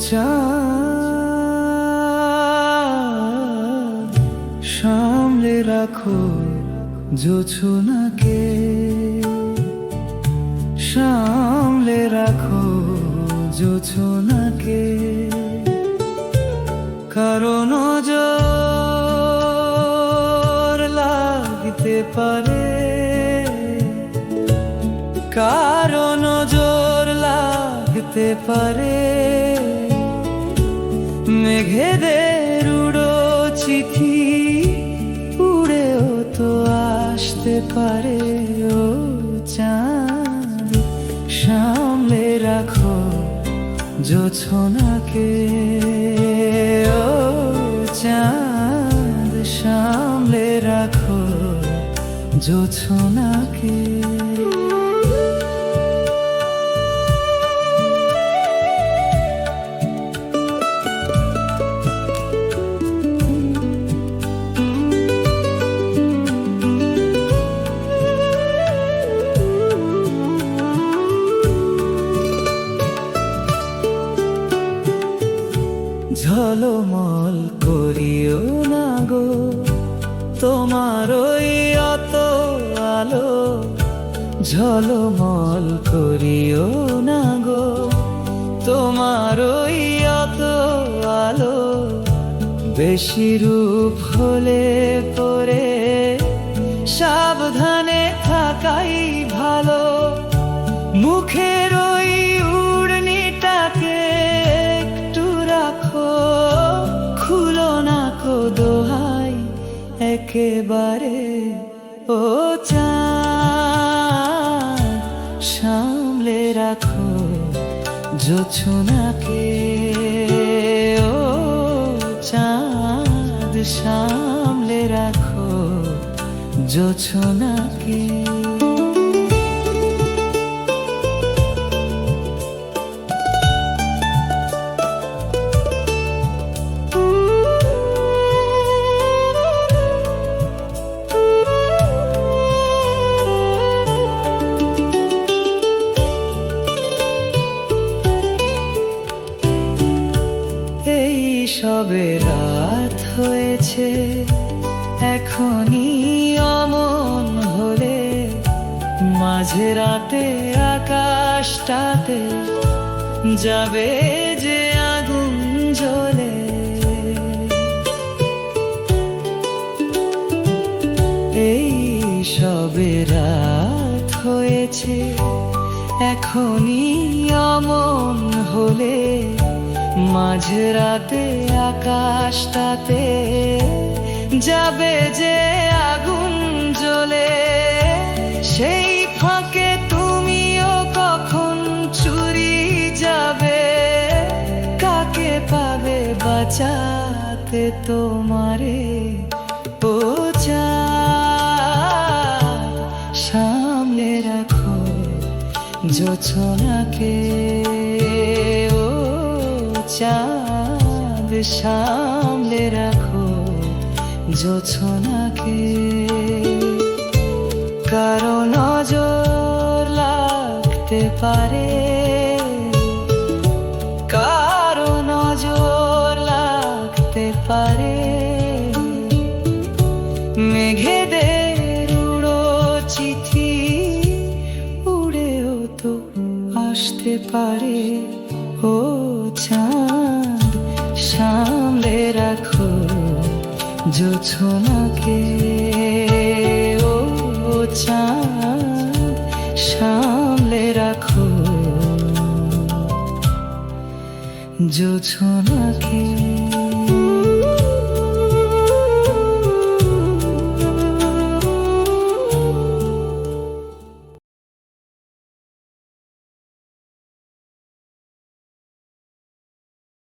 চাঁদ সামলে রাখো জোছনাকে, সামলে রাখো জোছনাকে, কারণ নজর লাগতে পারে, কারণ নজর লাগতে পারে। মেঘেদের উড়ো চিঠি উড়েও তো আসতে পারে। ও চাঁদ সামলে রাখো জোছনাকে, ও চাঁদ সামলে রাখো জোছনাকে। ঝলমল করিও না গো তোমার ওই অত আলো, ঝলমল করিও না গো তোমার ওই অত আলো। বেশি রূপ হলে পরে সাবধানে থাকাই ভালো। মুখের ওই উড়নিটাকে একটু রাখো, খুলো না কো দোহাই একেবারে। ও চাঁদ সামলে রাখো জোছনাকে, ও চাঁদ সামলে রাখো জোছনাকে। সবে রাত হয়েছে এখনই অমন হলে, মাঝে রাতে আকাশটাতে যাবে যে আগুন জ্বলে। এই সবে রাত হয়েছে এখনই অমন হলে, মাঝরাতে আকাশটাতে যাবে যে আগুন জ্বলে। সেই ফাঁকে তুমিও কখন চুরি যাবে, কাকে পাবে বাঁচাতে তোমারে। ও চাঁদ সামলে রাখো জোছনাকে, চাঁদ সামলে রাখো জোছনাকে, কারণ নজর লাগতে পারে, কারণ নজর লাগতে পারে। মেঘেদের উড়ো চিঠি উড়েও তো আসতে পারে। ও চাঁদ সামলে রাখো জোছনাকে, ও চাঁদ সামলে রাখো জোছনাকে।